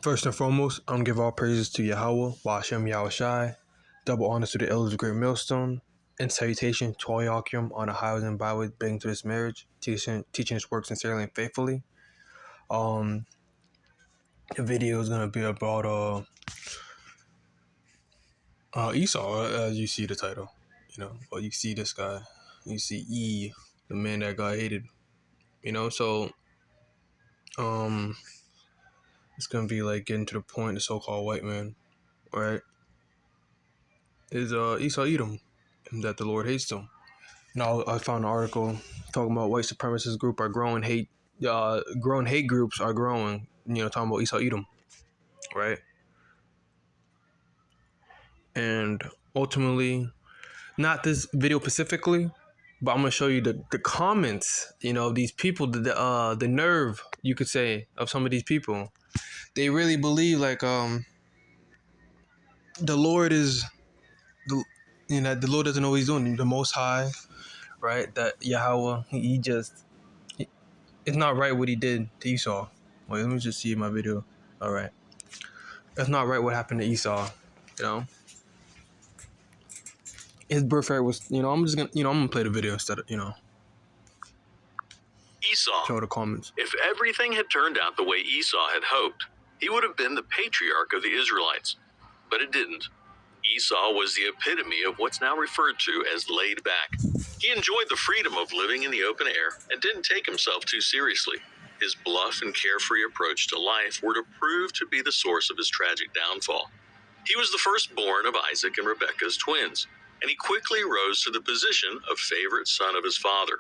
First and foremost, I'm gonna give all praises to Yahweh, Washem Yahushai, double honors to the elders of Great Millstone, and salutation to all Yakim on the highways and byways begging to this marriage, teaching his work sincerely and faithfully. Um, the video is gonna be about Esau, as you see the title. Well, you see this guy, you see the man that God hated. So it's gonna be like getting to the point. The so-called white man, right? Is Esau Edom, and that the Lord hates him. Now I found an article talking about white supremacist group are growing hate. Growing hate groups are growing. Talking about Esau Edom, right? And ultimately, not this video specifically, but I'm gonna show you the comments. These people, the nerve, you could say, of some of these people. They really believe like the Lord is the the Lord doesn't know what He's doing. The Most High, right? That Yahweh, he just it's not right what he did to Esau. Wait, let me just see my video. All right, that's not right what happened to Esau. His birthright was. I'm just gonna. I'm gonna play the video instead of. Esau. Show the comments. If everything had turned out the way Esau had hoped, he would have been the patriarch of the Israelites. But it didn't. Esau was the epitome of what's now referred to as laid back. He enjoyed the freedom of living in the open air and didn't take himself too seriously. His bluff and carefree approach to life were to prove to be the source of his tragic downfall. He was the firstborn of Isaac and Rebekah's twins, and he quickly rose to the position of favorite son of his father.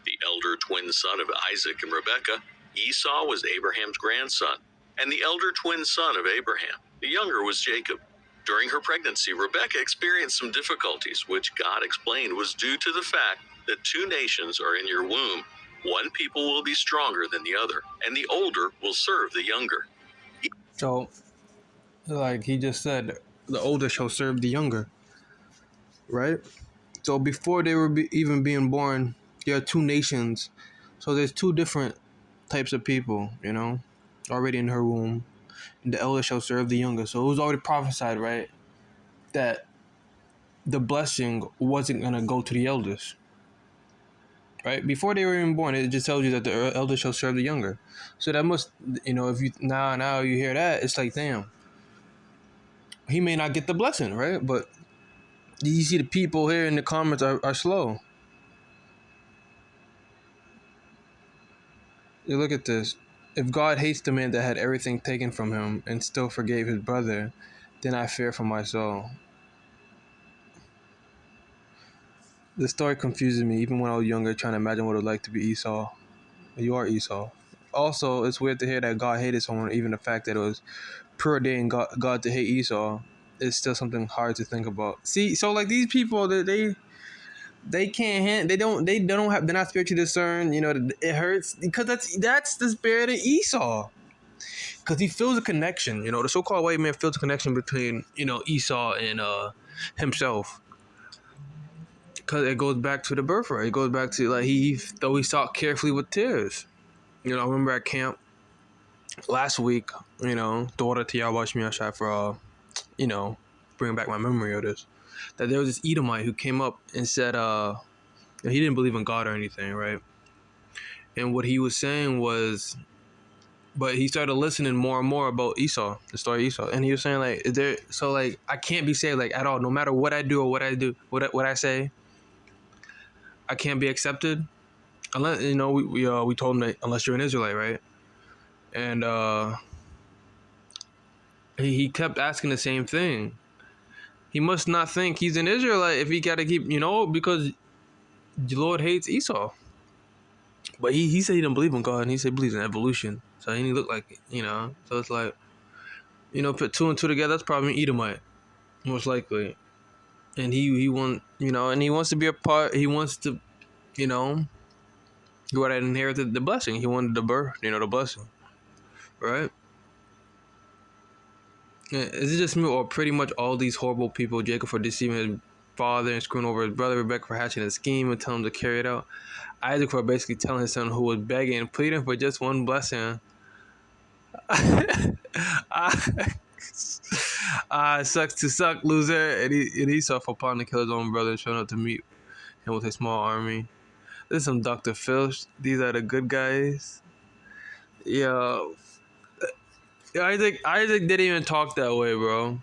The elder twin son of Isaac and Rebekah, Esau, was Abraham's grandson, and the elder twin son of Abraham, the younger, was Jacob. During her pregnancy, Rebekah experienced some difficulties, which God explained was due to the fact that two nations are in your womb. One people will be stronger than the other, and the older will serve the younger. So, like he just said, the older shall serve the younger, right? So before they were even being born, there are two nations. So there's two different types of people, already in her womb. And the elder shall serve the younger. So it was already prophesied, right, that the blessing wasn't going to go to the elders. Right? Before they were even born, it just tells you that the elder shall serve the younger. So that must, if you now you hear that, it's like, damn, he may not get the blessing, right? But you see the people here in the comments are slow. You look at this. If God hates the man that had everything taken from him and still forgave his brother, then I fear for my soul. The story confuses me, even when I was younger, trying to imagine what it was like to be Esau. You are Esau. Also, it's weird to hear that God hated someone, even the fact that it was preordained God to hate Esau is still something hard to think about. See, so like these people, they can't they don't have, they're not spiritually discerned. It hurts because that's the spirit of Esau. Because he feels a connection. The so-called white man feels a connection between Esau and himself. Because it goes back to the birthright. It goes back to like he sought carefully with tears. I remember at camp last week. Daughter to y'all watch me outside for bringing back my memory of this. That there was this Edomite who came up and said he didn't believe in God or anything, right? And what he was saying was, but he started listening more and more about Esau, the story of Esau, and he was saying like, I can't be saved like at all, no matter what I do or what I say. I can't be accepted unless we told him that unless you're an Israelite, right? And he kept asking the same thing. He must not think he's an Israelite if he got to keep because the Lord hates Esau. But he said he didn't believe in God, and he said he believes in evolution. So he didn't look like So it's like put two and two together. That's probably an Edomite, most likely. And he and he wants to be a part. He wants to he would have inherited the blessing. He wanted the birth, the blessing, right? Is it just me, or pretty much all these horrible people? Jacob for deceiving his father and screwing over his brother, Rebekah for hatching a scheme and telling him to carry it out, Isaac for basically telling his son who was begging and pleading for just one blessing Sucks to suck, loser. And Esau for plotting to kill his own brother, showing up to meet him with a small army. This is some Dr. Filch. These are the good guys. Yo, Isaac didn't even talk that way, bro.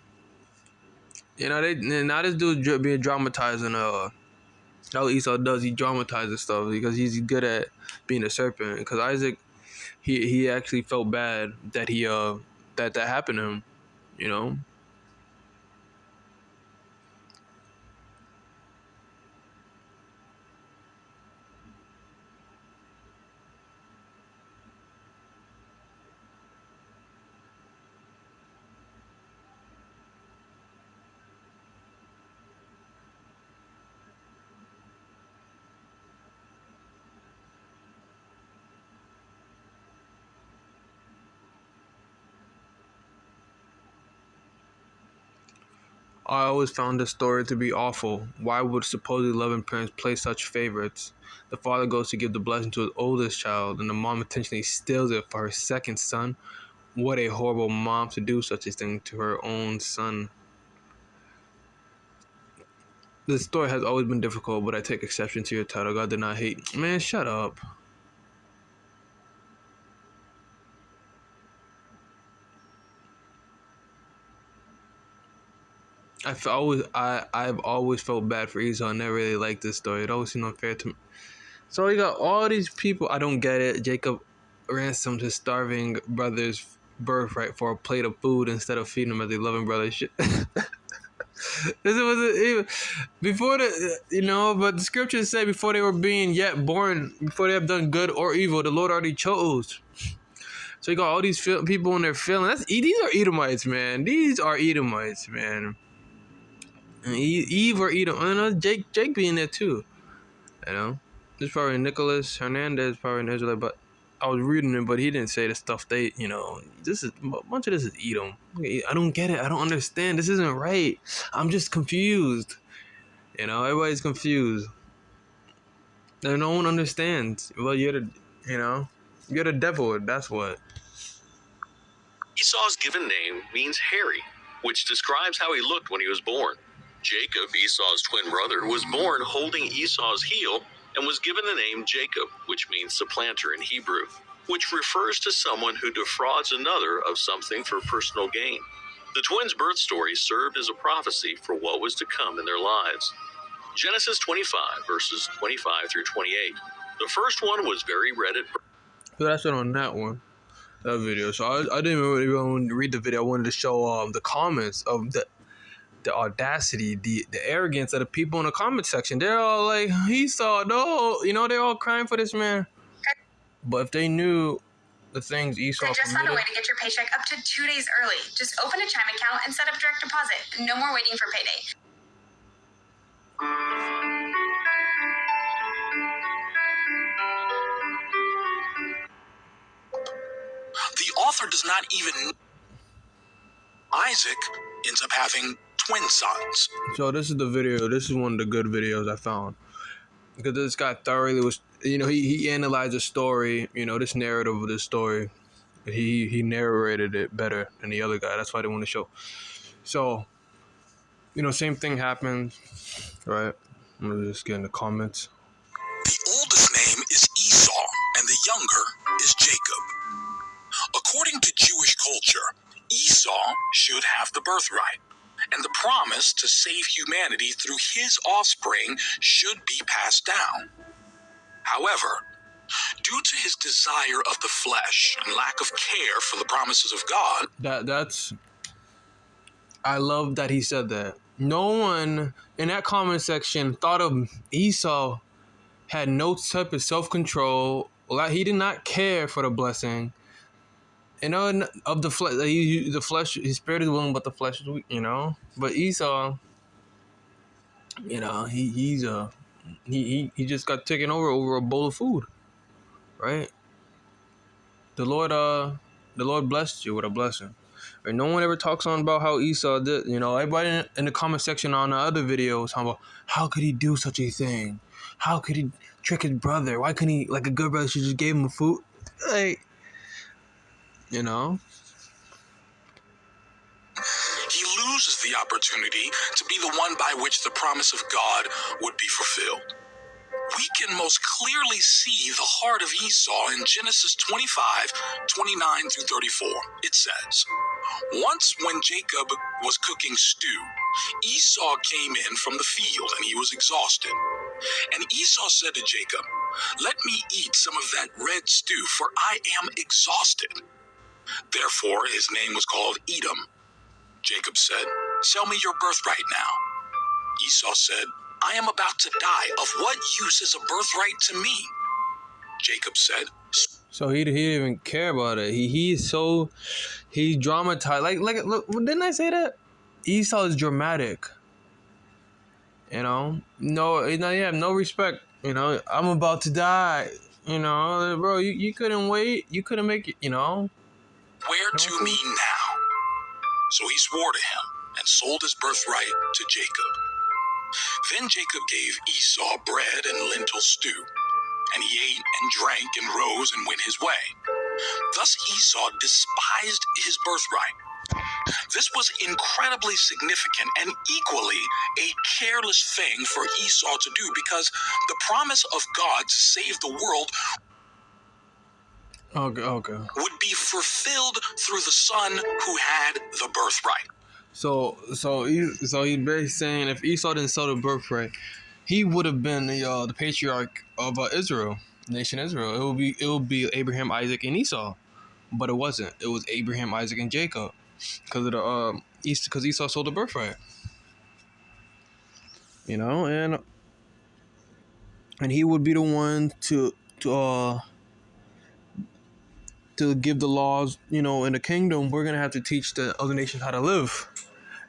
You know, now this dude being dramatized and how Esau does, he dramatizes stuff because he's good at being a serpent. Because Isaac, he actually felt bad that that happened to him. You know. I always found this story to be awful. Why would supposedly loving parents play such favorites? The father goes to give the blessing to his oldest child, and the mom intentionally steals it for her second son. What a horrible mom to do such a thing to her own son. This story has always been difficult, but I take exception to your title. God did not hate. Man, shut up. I've always felt bad for Esau. I never really liked this story. It always seemed unfair to me. So you got all these people. I don't get it. Jacob ransomed his starving brother's birthright for a plate of food instead of feeding him as a loving brother. Shit. This was even before but the scriptures say before they were being yet born, before they have done good or evil, the Lord already chose. So you got all these people in their feelings. These are Edomites, man. These are Edomites, man. And Eve or Edom. I know Jake being there too. You know, this is probably Nicholas Hernandez, probably an Israelite, but I was reading him, but he didn't say the stuff this is a bunch of this is Edom. I don't get it. I don't understand. This isn't right. I'm just confused. You know, everybody's confused. And no one understands. Well, you're the devil. That's what. Esau's given name means hairy, which describes how he looked when he was born. Jacob, Esau's twin brother, was born holding Esau's heel and was given the name Jacob, which means supplanter in Hebrew, which refers to someone who defrauds another of something for personal gain. The twins' birth story served as a prophecy for what was to come in their lives. Genesis 25, verses 25 through 28. The first one was very read at birth. So that's it on that one. That video. So I didn't even read the video. I wanted to show the comments of the audacity, the arrogance of the people in the comment section. They're all like, Esau, no, they're all crying for this man. But if they knew the things Esau I just found a way to get your paycheck up to 2 days early. Just open a Chime account and set up direct deposit. No more waiting for payday. The author does not even... Isaac ends up having twin sons. So this is the video. This is one of the good videos I found. Because this guy thoroughly was, he analyzed the story, this narrative of this story. He narrated it better than the other guy. That's why they want to show. So, same thing happens, right? I'm going to just get in the comments. The oldest name is Esau, and the younger is Jacob. According to Jewish culture, Esau should have the birthright, and the promise to save humanity through his offspring should be passed down. However, due to his desire of the flesh and lack of care for the promises of God, I love that he said that. No one in that comment section thought of Esau had no type of self-control. Like, he did not care for the blessing. Of the flesh, the flesh, his spirit is willing, but the flesh is weak. But Esau, he just got taken over a bowl of food, right? The Lord blessed you with a blessing. Right? No one ever talks on about how Esau did. Everybody in the comment section on the other videos talking about how could he do such a thing? How could he trick his brother? Why couldn't he, like a good brother, should just gave him food? Like, You know? He loses the opportunity to be the one by which the promise of God would be fulfilled. We can most clearly see the heart of Esau in Genesis 25, 29 through 34. It says, "Once when Jacob was cooking stew, Esau came in from the field and he was exhausted. And Esau said to Jacob, 'Let me eat some of that red stew, for I am exhausted.' Therefore his name was called Edom. Jacob said, 'Sell me your birthright now.' Esau said, 'I am about to die. Of what use is a birthright to me?' Jacob said, So he didn't even care about it. He's dramatized. Look, didn't I say that? Esau is dramatic. You know, no, you have no respect. You know, I'm about to die. You know, bro, you couldn't wait. You couldn't make it. You know, "Swear to me now." So he swore to him and sold his birthright to Jacob. Then Jacob gave Esau bread and lentil stew, and he ate and drank and rose and went his way. Thus Esau despised his birthright. This was incredibly significant and equally a careless thing for Esau to do, because the promise of God to save the world okay. would be fulfilled through the son who had the birthright. So he's basically saying if Esau didn't sell the birthright, he would have been the patriarch of Israel, nation Israel. It would be Abraham, Isaac, and Esau, but it wasn't. It was Abraham, Isaac, and Jacob because of the because Esau sold the birthright. You know, and he would be the one to give the laws. You know, in the kingdom, we're gonna have to teach the other nations how to live.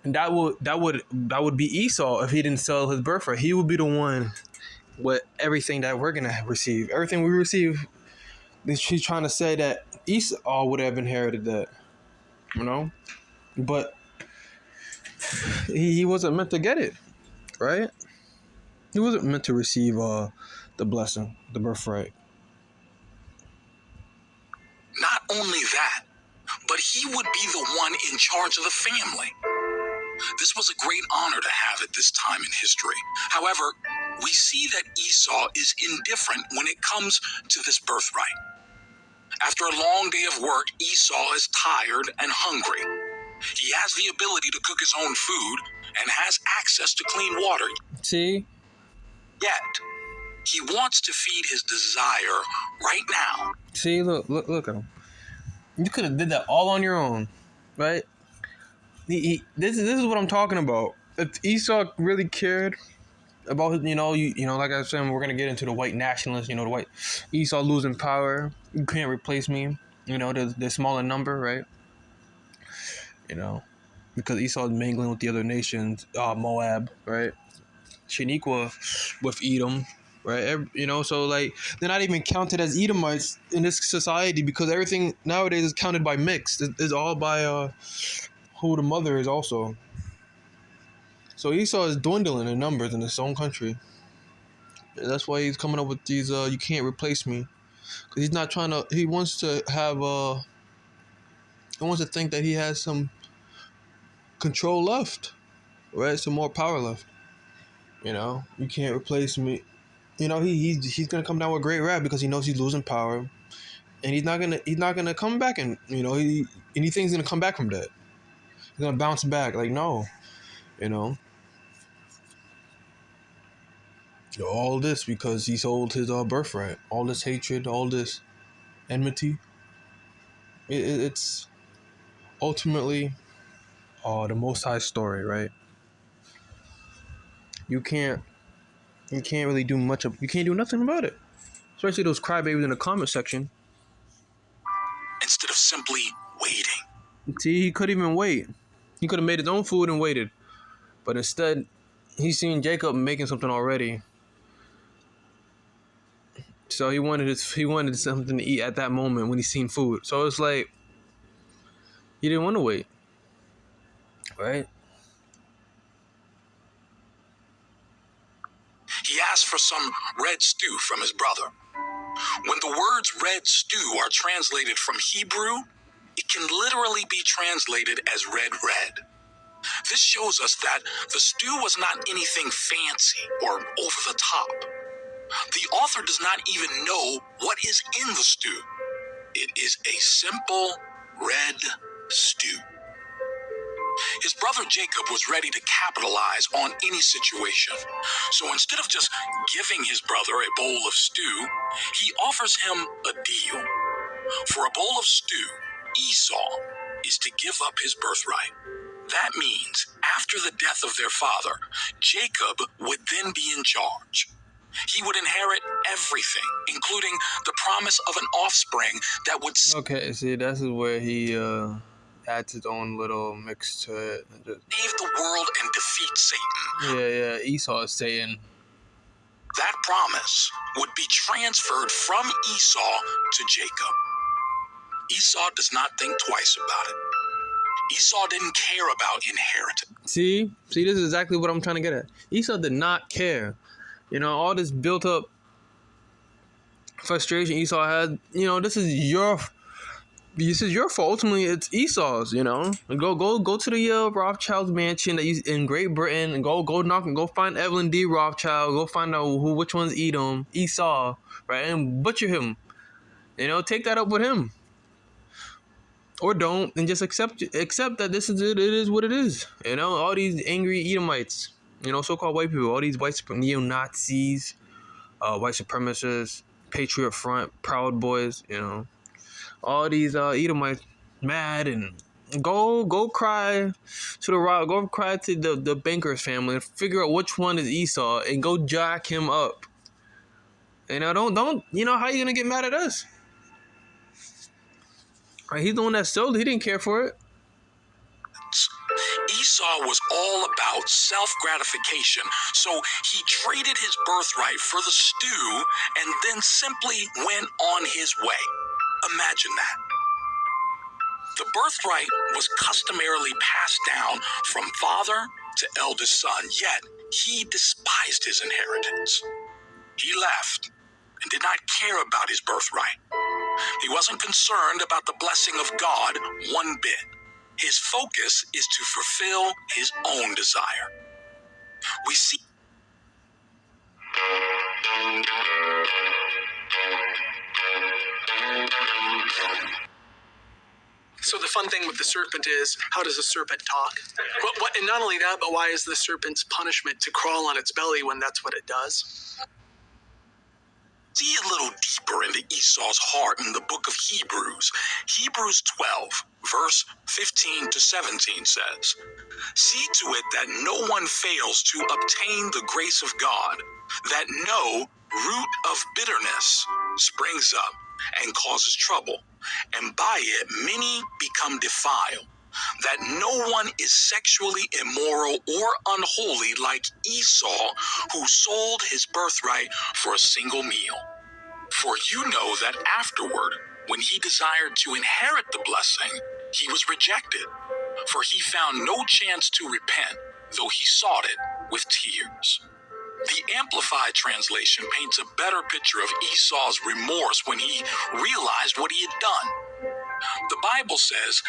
And that would be Esau if he didn't sell his birthright. He would be the one with everything that we're gonna receive. Everything we receive, he's trying to say that Esau would have inherited that, you know. But he wasn't meant to get it, right? He wasn't meant to receive the blessing, the birthright. Not only that, but he would be the one in charge of the family. This was a great honor to have at this time in history. However, we see that Esau is indifferent when it comes to this birthright. After a long day of work, Esau is tired and hungry. He has the ability to cook his own food and has access to clean water. See? Yet, he wants to feed his desire right now. See, look at him. You could have did that all on your own, right? This is what I'm talking about. If Esau really cared about, you know, like I said, we're gonna get into the white nationalists. You know, the white Esau losing power. You can't replace me. You know, they're small in number, right? You know, because Esau is mingling with the other nations, Moab, right? Shaniqua with Edom, right? You know, so like they're not even counted as Edomites in this society because everything nowadays is counted by mixed. It's all by who the mother is also. So Esau is dwindling in numbers in his own country. And that's why he's coming up with these you can't replace me. Cause he's not trying to, he wants to have he wants to think that he has some control left, right? Some more power left. You know, you can't replace me. You know, he's gonna come down with a great rap because he knows he's losing power. And he's not gonna come back, and you know, he thinks he's gonna come back from that. He's gonna bounce back. Like, no. You know. All this because he sold his birthright. All this hatred, all this enmity. It's ultimately the Most High story, right? You can't really do much of. You can't do nothing about it. Especially those crybabies in the comment section. Instead of simply waiting. See, he couldn't even wait. He could have made his own food and waited, but instead, he seen Jacob making something already. So he wanted something to eat at that moment when he seen food. So it's like he didn't want to wait, right? He asked for some red stew from his brother. When the words red stew are translated from Hebrew, it can literally be translated as red. This shows us that the stew was not anything fancy or over the top. The author does not even know what is in the stew. It is a simple red stew. His brother Jacob was ready to capitalize on any situation. So instead of just giving his brother a bowl of stew, he offers him a deal. For a bowl of stew, Esau is to give up his birthright. That means after the death of their father, Jacob would then be in charge. He would inherit everything, including the promise of an offspring that would Okay, see, this is where he adds his own little mix to it. save the world and defeat Satan. Yeah, Esau is Satan. That promise would be transferred from Esau to Jacob. Esau does not think twice about it. Esau didn't care about inheritance. See, this is exactly what I'm trying to get at. Esau did not care. You know, all this built up frustration Esau had, you know, this is your fault. Ultimately, it's Esau's, you know. Go to the Rothschild's mansion that he's in Great Britain and go find Evelyn D. Rothschild, go find out which one's Edom, Esau, right, and butcher him. You know, take that up with him. Or don't, and just accept that this is it. It is what it is. You know, all these angry Edomites, you know, so-called white people, all these neo-Nazis, white supremacists, Patriot Front, Proud Boys, you know, all these Edomites mad, and go cry to the banker's family and figure out which one is Esau and go jack him up. You know, don't you know how you gonna get mad at us? He's the one that sold it. He didn't care for it. Esau was all about self-gratification, so he traded his birthright for the stew and then simply went on his way. Imagine that. The birthright was customarily passed down from father to eldest son, yet he despised his inheritance. He left and did not care about his birthright. He wasn't concerned about the blessing of God one bit. His focus is to fulfill his own desire. We see. So the fun thing with the serpent is, how does a serpent talk? And not only that, but why is the serpent's punishment to crawl on its belly when that's what it does? See a little deeper into Esau's heart in the book of Hebrews. Hebrews 12, verse 15 to 17 says, "See to it that no one fails to obtain the grace of God, that no root of bitterness springs up and causes trouble, and by it many become defiled, that no one is sexually immoral or unholy like Esau, who sold his birthright for a single meal. For you know that afterward, when he desired to inherit the blessing, he was rejected, for he found no chance to repent, though he sought it with tears." The Amplified translation paints a better picture of Esau's remorse when he realized what he had done. The Bible says,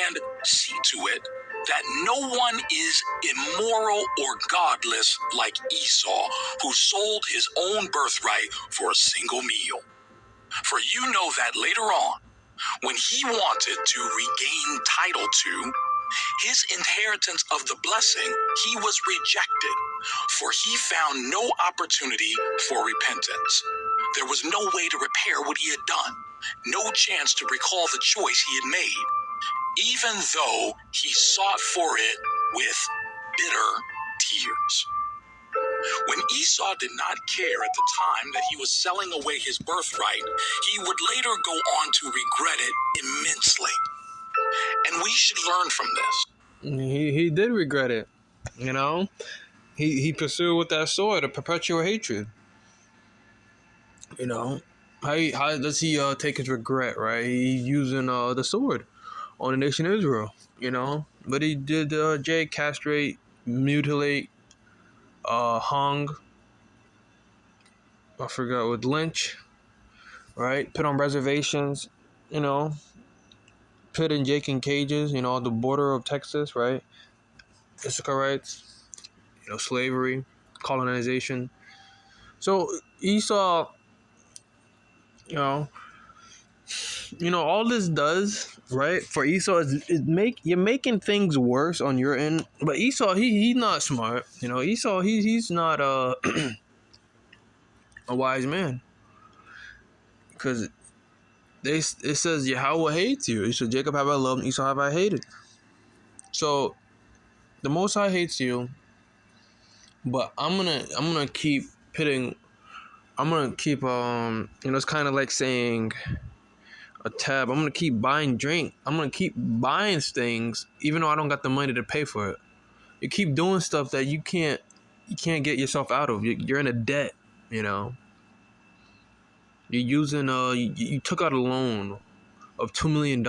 "And see to it that no one is immoral or godless like Esau, who sold his own birthright for a single meal. For you know that later on, when he wanted to regain title to his inheritance of the blessing, he was rejected, for he found no opportunity for repentance. There was no way to repair what he had done, no chance to recall the choice he had made, even though he sought for it with bitter tears." When Esau did not care at the time that he was selling away his birthright, he would later go on to regret it immensely. And we should learn from this. He did regret it, you know. He pursued with that sword a perpetual hatred. You know, how does he take his regret? Right, he using the sword on the nation of Israel. You know, but he did castrate, mutilate, hung. I forgot, with lynch. Right, put on reservations. You know, putting Jake in cages, the border of Texas, right? Issachar rights, slavery, colonization. So Esau, you know, all this does, right, for Esau is you're making things worse on your end. But Esau, he's not smart. Esau, he's not a wise man, because it says Yahweh hates you. It says Jacob have I loved, Esau have I hated. So the Most High hates you, but I'm gonna keep pitting. I'm gonna keep it's kind of like saying a tab. I'm gonna keep buying drink. I'm gonna keep buying things even though I don't got the money to pay for it. You keep doing stuff that you can't get yourself out of. You're in a debt. You're using you took out a loan of $2 million,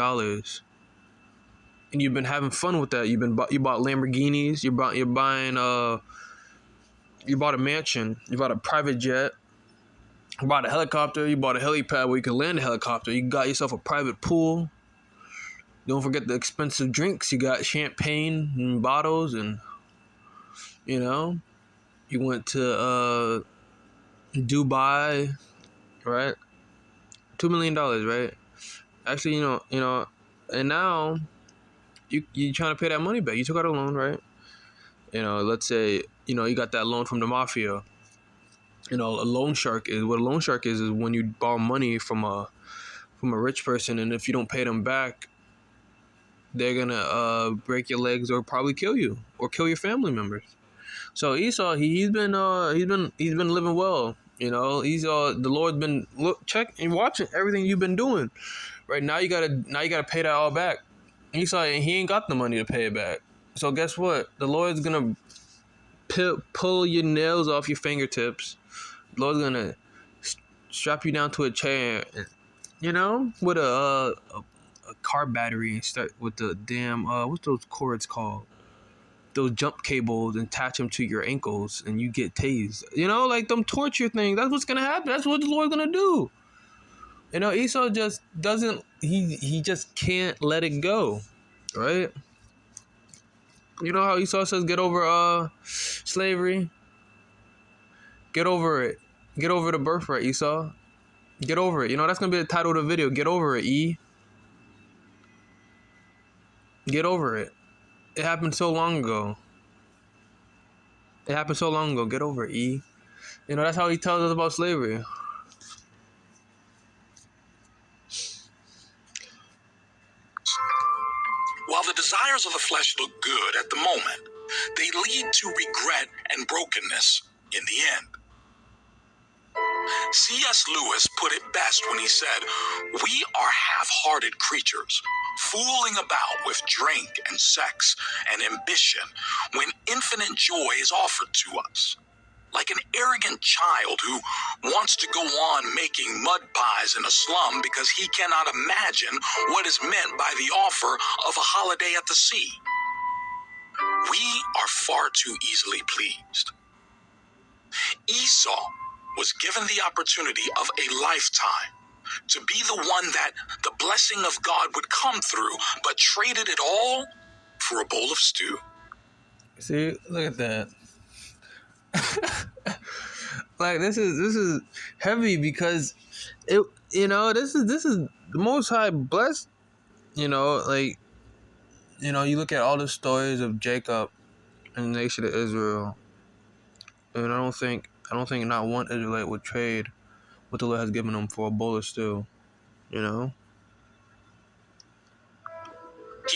and you've been having fun with that. You bought Lamborghinis. You bought a mansion. You bought a private jet. You bought a helicopter. You bought a helipad where you can land a helicopter. You got yourself a private pool. Don't forget the expensive drinks. You got champagne and bottles, and you went to Dubai, right? $2 million, right? Actually, and now you trying to pay that money back. You took out a loan, right? Let's say you got that loan from the mafia. A loan shark is what a loan shark is when you borrow money from a rich person, and if you don't pay them back, they're gonna break your legs or probably kill you or kill your family members. So Esau, he's been living well. He's the Lord's been checking and watching everything you've been doing. Right now, you gotta pay that all back. Esau, he ain't got the money to pay it back. So guess what? The Lord's gonna pull your nails off your fingertips. The Lord's gonna strap you down to a chair, with a car battery, and start with the damn what's those cords called? Those jump cables, and attach them to your ankles, and you get tased. Like them torture things. That's what's gonna happen. That's what the Lord's gonna do. Esau just doesn't. He just can't let it go, right? You know how Esau says, "Get over slavery. Get over it. Get over the birthright, Esau. Get over it." That's gonna be the title of the video. Get over it, E. Get over it. It happened so long ago. Get over it, E. That's how he tells us about slavery. While the desires of the flesh look good at the moment, they lead to regret and brokenness in the end. C.S. Lewis put it best when he said, "We are half-hearted creatures, fooling about with drink and sex and ambition when infinite joy is offered to us. Like an arrogant child who wants to go on making mud pies in a slum because he cannot imagine what is meant by the offer of a holiday at the sea. We are far too easily pleased." Esau was given the opportunity of a lifetime to be the one that the blessing of God would come through, but traded it all for a bowl of stew. See, look at that. Like this is heavy, because this is the Most High blessed. You look at all the stories of Jacob and the nation of Israel, and I don't think not one Israelite would trade what the Lord has given them for a bowl of stew. He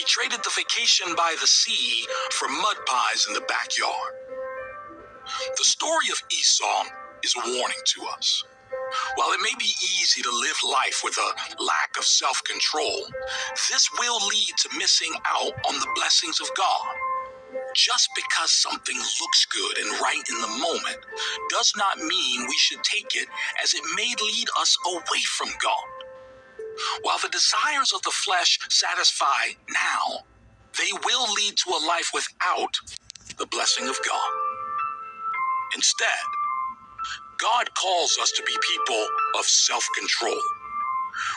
traded the vacation by the sea for mud pies in the backyard. The story of Esau is a warning to us. While it may be easy to live life with a lack of self-control, this will lead to missing out on the blessings of God. Just because something looks good and right in the moment does not mean we should take it, as it may lead us away from God. While the desires of the flesh satisfy now, they will lead to a life without the blessing of God. Instead, God calls us to be people of self-control.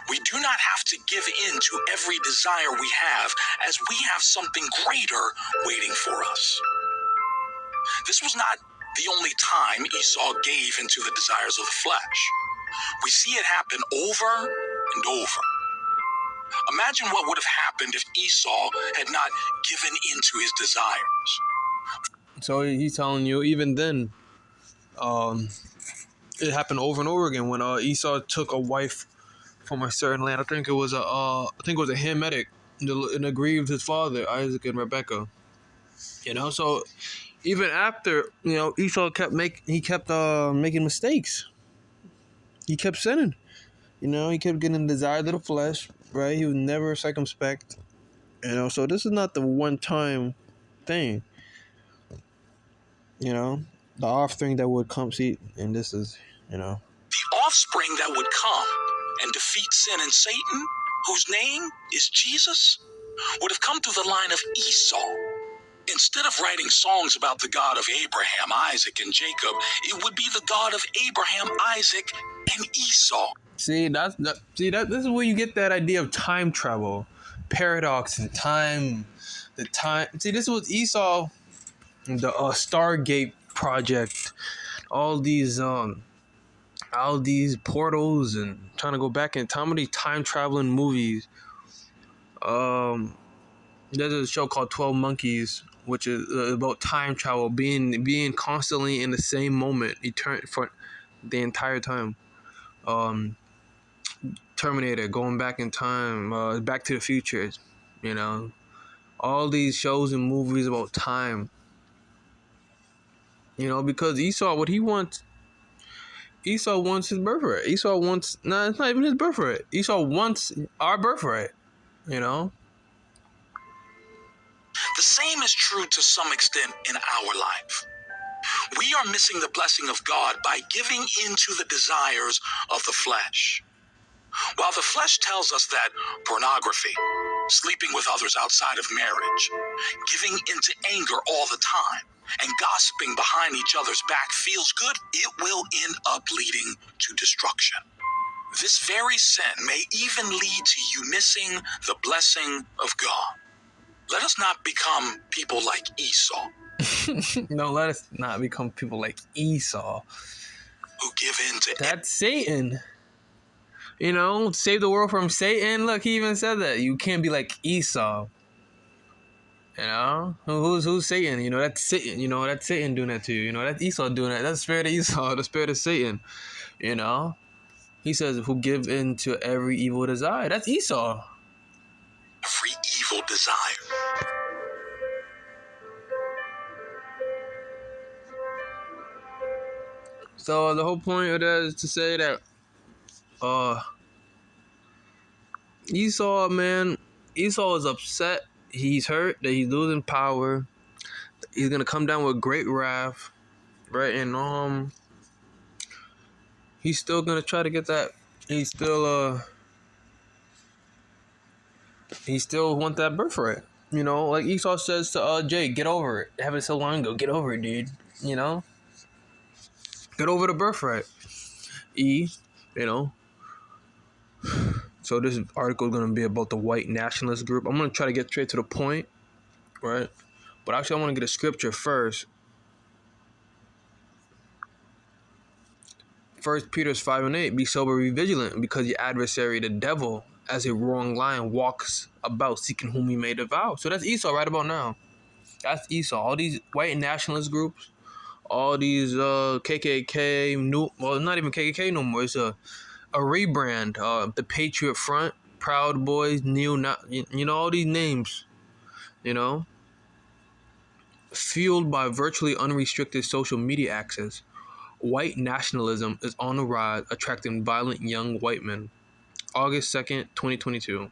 We do not have to give in to every desire we have, as we have something greater waiting for us. This was not the only time Esau gave into the desires of the flesh. We see it happen over and over. Imagine what would have happened if Esau had not given into his desires. So he's telling you, even then, it happened over and over again when Esau took a wife from a certain land. I think it was a Hamitic, and aggrieved his father, Isaac and Rebekah. So even after, Esau kept making mistakes. He kept sinning. He kept getting the desires of the flesh, right? He was never circumspect. So this is not the one-time thing. The offspring that would come, see, and this is, The offspring that would come and defeat sin and Satan, whose name is Jesus, would have come through the line of Esau. Instead of writing songs about the God of Abraham, Isaac, and Jacob, it would be the God of Abraham, Isaac, and Esau. See, this is where you get that idea of time travel, paradox and time. See, this was Esau, the Stargate project, all these portals and trying to go back in time. These time traveling movies. There's a show called 12 Monkeys, which is about time travel, being constantly in the same moment, for the entire time. Terminator, going back in time, Back to the Future, all these shows and movies about time. Because Esau, what he wants, Esau wants his birthright. It's not even his birthright. Esau wants our birthright, The same is true to some extent in our life. We are missing the blessing of God by giving into the desires of the flesh. While the flesh tells us that pornography, sleeping with others outside of marriage, giving into anger all the time, and gossiping behind each other's back feels good, it will end up leading to destruction. This very sin may even lead to you missing the blessing of God. Let us not become people like Esau. No, let us not become people like Esau, who give in to that's Satan. Save the world from Satan. Look, he even said that you can't be like Esau. Who's Satan? That's Satan. That's Satan doing that to you. That's Esau doing that. That's the spirit of Esau, the spirit of Satan. He says, who give in to every evil desire. That's Esau. Every evil desire. So the whole point of that is to say that Esau is upset. He's hurt that he's losing power. He's gonna come down with great wrath, right? And he's still gonna try to get that. He still want that birthright. Like Esau says to Jake, get over it. Having so long ago, get over it, dude. Get over the birthright. So this article is going to be about the white nationalist group. I'm going to try to get straight to the point, right? But actually, I want to get a scripture first. 1 Peter 5:8, be sober, be vigilant, because your adversary, the devil, as a roaring lion, walks about seeking whom he may devour. So that's Esau right about now. That's Esau. All these white nationalist groups, all these KKK, not even KKK no more. It's a rebrand. The Patriot Front, Proud Boys, all these names. Fueled by virtually unrestricted social media access, white nationalism is on the rise, attracting violent young white men. August 2nd, 2022.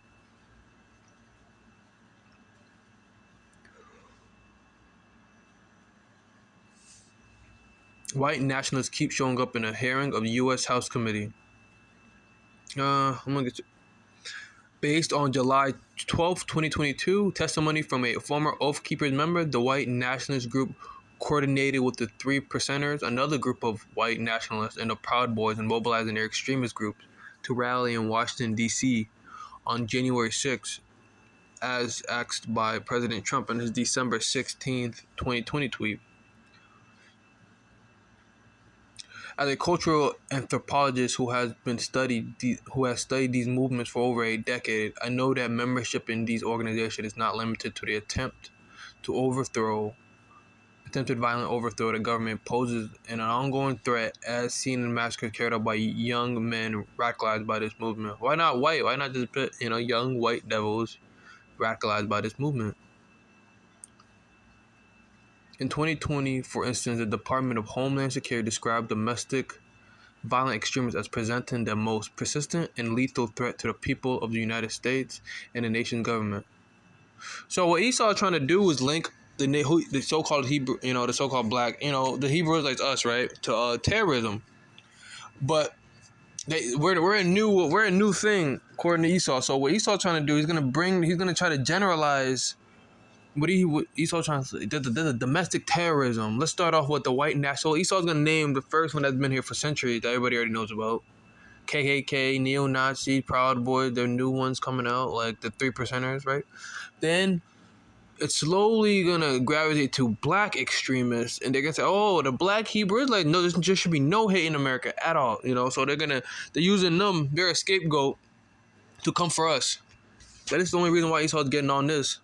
White nationalists keep showing up in a hearing of the U.S. House Committee. I'm gonna get to. Based on July 12, 2022, testimony from a former Oath Keepers member, the white nationalist group coordinated with the Three Percenters, another group of white nationalists, and the Proud Boys, in mobilizing their extremist groups to rally in Washington, D.C. on January 6th, as asked by President Trump in his December 16th, 2020 tweet. As a cultural anthropologist who has studied these movements for over a decade, I know that membership in these organizations is not limited to the attempted violent overthrow of the government poses an ongoing threat as seen in massacres carried out by young men radicalized by this movement. Why not white? Why not just put, young white devils radicalized by this movement? In 2020, for instance, the Department of Homeland Security described domestic violent extremists as presenting the most persistent and lethal threat to the people of the United States and the nation's government. So what Esau is trying to do is link the so-called Hebrew, the so-called black, the Hebrews like us, right, to terrorism. But we're a new thing according to Esau. So what Esau trying to do, he's gonna try to generalize what Esau trying to say. There's a domestic terrorism. Let's start off with the white national. Esau's gonna name the first one that's been here for centuries that everybody already knows about. KKK, neo-Nazi, Proud Boys, there are new ones coming out, like the 3%ers, right? Then it's slowly gonna gravitate to black extremists, and they're gonna say, "Oh, the black Hebrews, like, no, there just should be no hate in America at all," So they're using them, they're a scapegoat to come for us. That is the only reason why Esau's getting on this,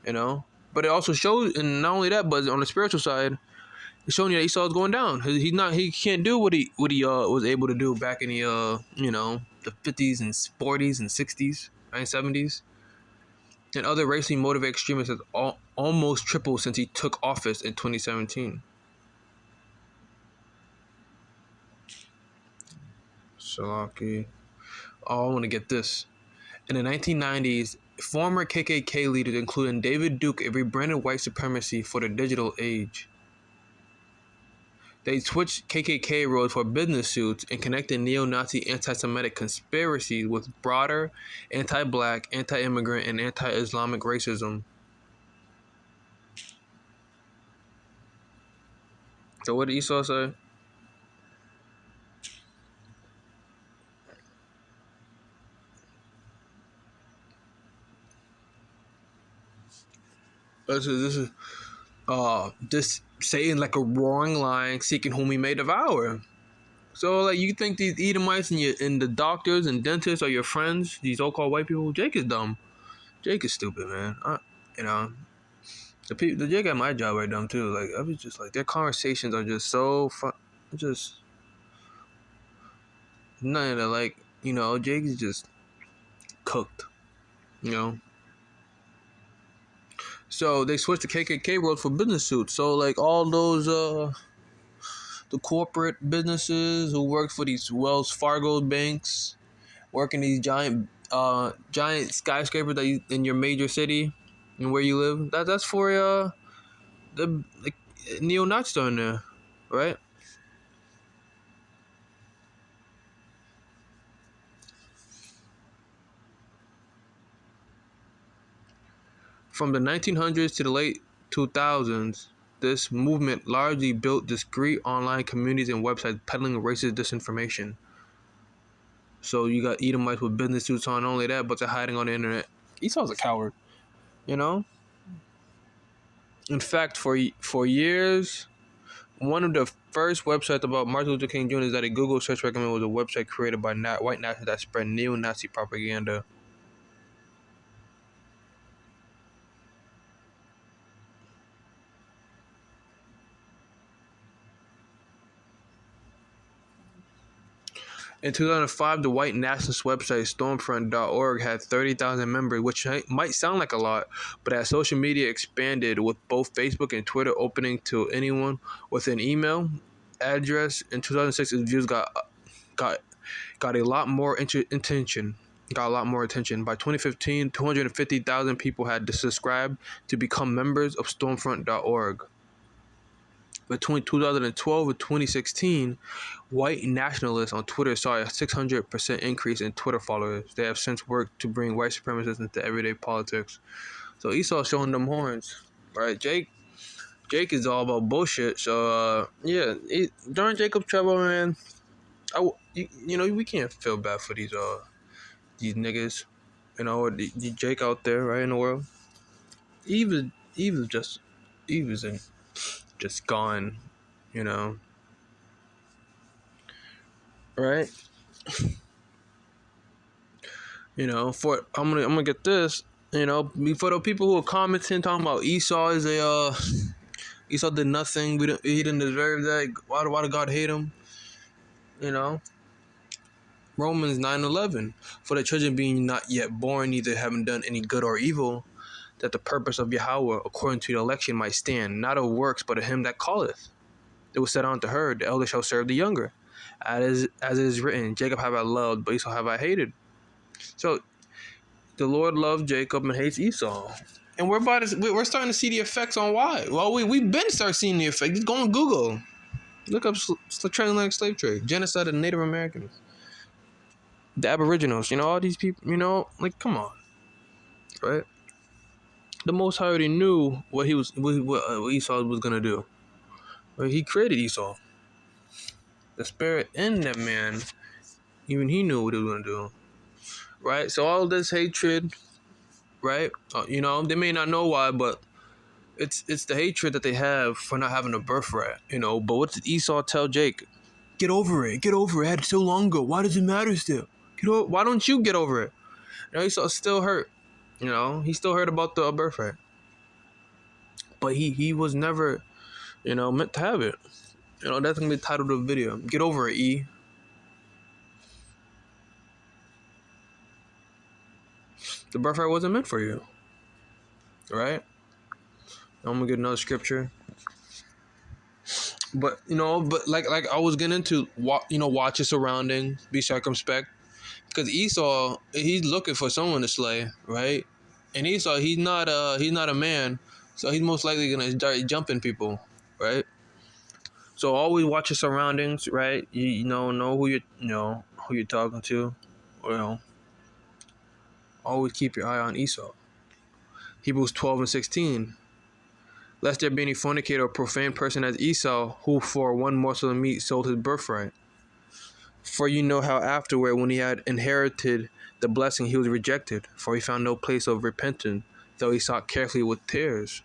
But it also shows, and not only that, but on the spiritual side, it's showing you that Esau's going down. He can't do what he was able to do back in the the 50s and 40s and 60s and 70s. And other racially motivated extremists has almost tripled since he took office in 2017. Salaki. Oh, I want to get this. In the 1990s, former KKK leaders, including David Duke, rebranded white supremacy for the digital age. They switched KKK roles for business suits and connected neo-Nazi anti-Semitic conspiracies with broader anti-black, anti-immigrant, and anti-Islamic racism. So what did Esau say? This is this Satan like a roaring lion seeking whom he may devour. So like you think these Edomites and the doctors and dentists are your friends? These so-called white people? Jake is dumb. Jake is stupid, man. The Jake at my job are dumb too. Like I was just like their conversations are just so fun. Just none of that. Like Jake is just cooked. So they switched the KKK roles for business suits. So like all those the corporate businesses who work for these Wells Fargo banks, working these giant skyscrapers that in your major city and where you live. That's for the like neo-Nazis down there, right? From the 1900s to the late 2000s, this movement largely built discrete online communities and websites peddling racist disinformation. So you got Edomites with business suits on, not only that, but they're hiding on the internet. Esau's a coward, In fact, for years, one of the first websites about Martin Luther King Jr. is that a Google search recommended was a website created by white Nazis that spread neo-Nazi propaganda. In 2005, the white nationalist website Stormfront.org had 30,000 members, which might sound like a lot, but as social media expanded with both Facebook and Twitter opening to anyone with an email address, in 2006, its views got a lot more attention. By 2015, 250,000 people had subscribed to become members of Stormfront.org. Between 2012 and 2016, white nationalists on Twitter saw a 600% increase in Twitter followers. They have since worked to bring white supremacists into everyday politics. So Esau's showing them horns, right? Jake is all about bullshit. So during Jacob's trouble, man, we can't feel bad for these niggas, the Jake out there, right, in the world. Eve is just Eve isn't just gone, you know, right? For I'm gonna get this, for the people who are commenting talking about Esau is Esau did nothing. He didn't deserve that. Why did God hate him? You know, Romans 9:11. For the children being not yet born, neither having done any good or evil, that the purpose of Yahweh according to the election might stand, not of works, but of him that calleth. It was said unto her, the elder shall serve the younger. As it is written, Jacob have I loved, but Esau have I hated. So the Lord loved Jacob and hates Esau. And we're starting to see the effects on why. Well, we've been starting seeing the effect. Just go on Google. Look up transatlantic slave trade, genocide of Native Americans, the Aboriginals. All these people. Like, come on, right? The Most High already knew what Esau was gonna do. Right? He created Esau. The spirit in that man, even he knew what he was gonna do. Right? So all this hatred, right? They may not know why, but it's the hatred that they have for not having a birthright. But what did Esau tell Jake? Get over it. Get over it. I had it so long ago. Why does it matter still? Why don't you get over it? Esau's still hurt. He still hurt about the birthright. But he was never, meant to have it. That's gonna be the title of the video. Get over it, E. The birthright wasn't meant for you. Right? I'm gonna get another scripture. But like I was getting into, watch your surroundings, be circumspect. Because Esau, he's looking for someone to slay, right? And Esau, he's not a man, so he's most likely gonna start jumping people, right? So always watch your surroundings, right? You know who you're talking to. Always keep your eye on Esau. Hebrews 12:16. Lest there be any fornicator or profane person as Esau, who for one morsel of meat sold his birthright. For you know how afterward, when he had inherited the blessing, he was rejected, for he found no place of repentance, though he sought carefully with tears.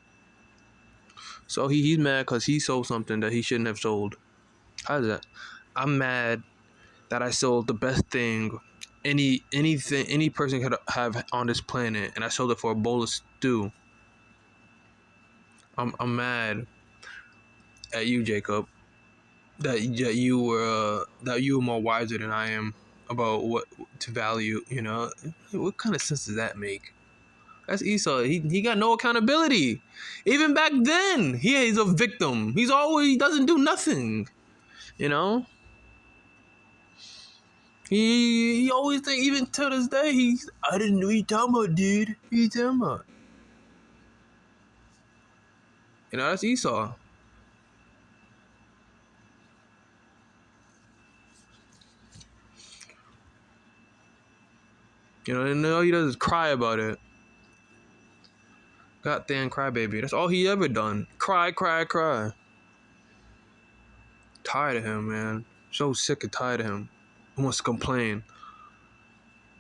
So he's mad because he sold something that he shouldn't have sold. How's that? I'm mad that I sold the best thing any person could have on this planet, and I sold it for a bowl of stew. I'm mad at you, Jacob, that you were more wiser than I am about what to value. What kind of sense does that make? That's Esau. He got no accountability. Even back then, he's a victim. He doesn't do nothing. He always think, even to this day, I didn't know what you talking about, dude. What you talking about? That's Esau. And all he does is cry about it. Goddamn crybaby. That's all he ever done. Cry, cry, cry. Tired of him, man. So sick and tired of him. He wants to complain.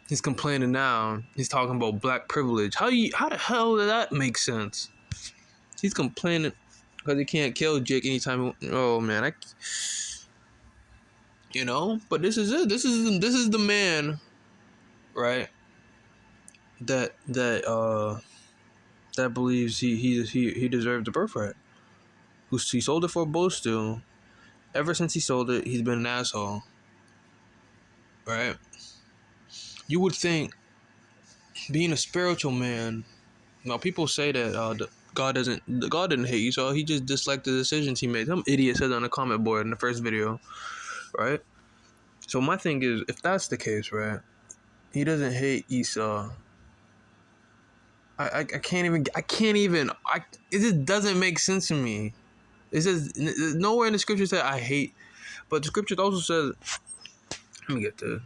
He's complaining now. He's talking about black privilege. How the hell did that make sense? He's complaining because he can't kill Jake anytime. Oh man, But this is it. This is the man, right? That believes he deserved the birthright. He sold it for a bowl stew. Ever since he sold it, he's been an asshole. Right? You would think, being a spiritual man. Now people say that God didn't hate you, so he just disliked the decisions he made. Some idiot said on the comment board in the first video, right? So my thing is, if that's the case, right? He doesn't hate Esau. I can't even. It just doesn't make sense to me. It says nowhere in the scripture said I hate, but the scripture also says. Let me get to.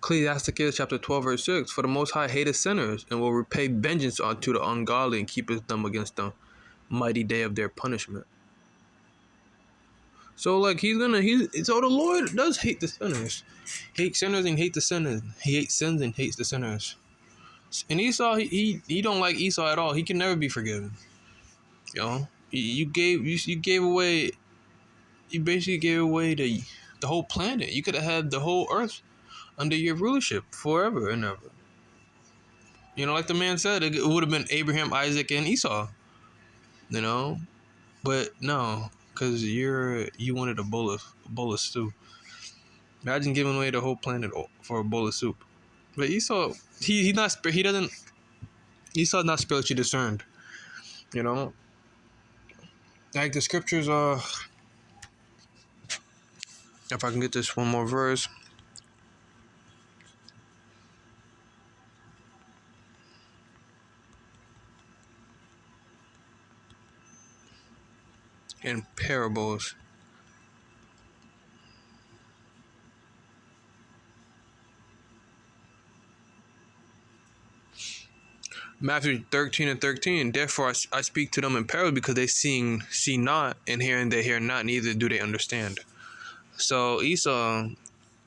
Ecclesiasticus chapter 12 verse 6. For the Most High hateth sinners and will repay vengeance unto the ungodly and keepeth them against the mighty day of their punishment. So like so the Lord does hate the sinners. He hates sinners and hate the sinners. He hates sins and hates the sinners. And Esau, he don't like Esau at all. He can never be forgiven. You know, you gave away. You basically gave away the whole planet. You could have had the whole earth under your rulership forever and ever. You know, like the man said, it would have been Abraham, Isaac, and Esau. You know, but no, because you wanted a bowl of stew. Imagine giving away the whole planet for a bowl of soup. But Esau, Esau's not spiritually discerned. You know, like the scriptures. If I can get this one more verse. In parables. Matthew 13:13. Therefore I speak to them in parables, because they see not, and hearing they hear not, neither do they understand. So Esau,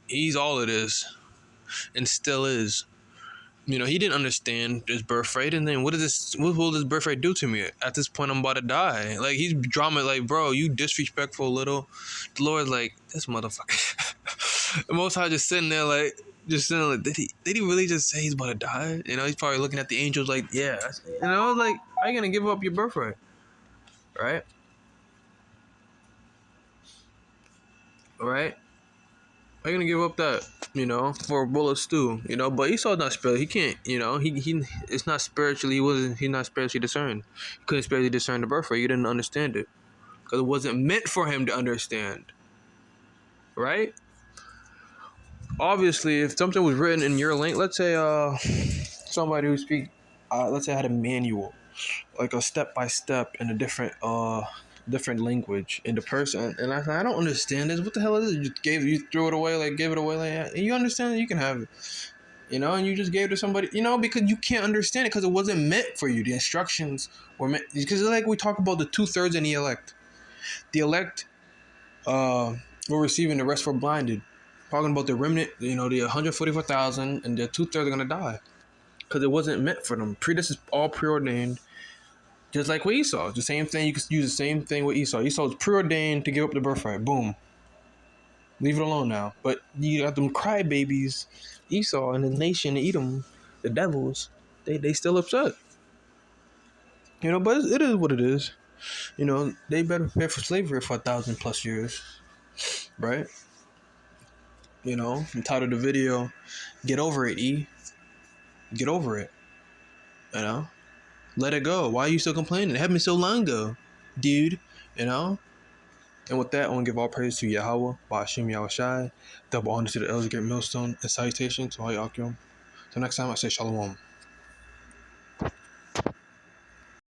he's all it is, and still is. You know, he didn't understand his birthright, and then what will this birthright do to me? At this point, I'm about to die. Like, he's drama, like, bro, you disrespectful little. The Lord's like, this motherfucker. The Most High just sitting there, like, did he really just say he's about to die? You know, he's probably looking at the angels like, yeah. And I was like, how you gonna give up your birthright? Right? Right? How you gonna give up that, you know, for a bowl of stew, you know? But Esau's not spiritual. He can't, you know, it's not spiritually, he's not spiritually discerned. He couldn't spiritually discern the birthright. He didn't understand it. Because it wasn't meant for him to understand. Right? Obviously, if something was written in your language, let's say somebody who let's say had a manual, like a step-by-step in a different language in the person, and I said, I don't understand this. What the hell is it? You threw it away, like gave it away, like, and you understand that you can have it, you know, and you just gave it to somebody, you know, because you can't understand it because it wasn't meant for you. The instructions were meant, because like we talk about the 2/3 and the elect. The elect were receiving, the rest were blinded. Talking about the remnant, you know, the 144,000, and the 2/3 are gonna die because it wasn't meant for them. This is all preordained. Just like with Esau, the same thing. You could use the same thing with Esau. Esau was preordained to give up the birthright. Boom. Leave it alone now. But you got them crybabies, Esau and his nation, Edom, the devils. They still upset. You know, but it is what it is. You know, they better prepare for slavery for 1,000+ years, right? You know, entitled the video, "Get over it, E. Get over it." You know. Let it go. Why are you still complaining? It happened so long ago, dude. You know? And with that, I want to give all praise to Yahweh, Ba'ashim Yahushai, double honor to the elders, great millstone, and salutation to all Yakim. So next time I say Shalom.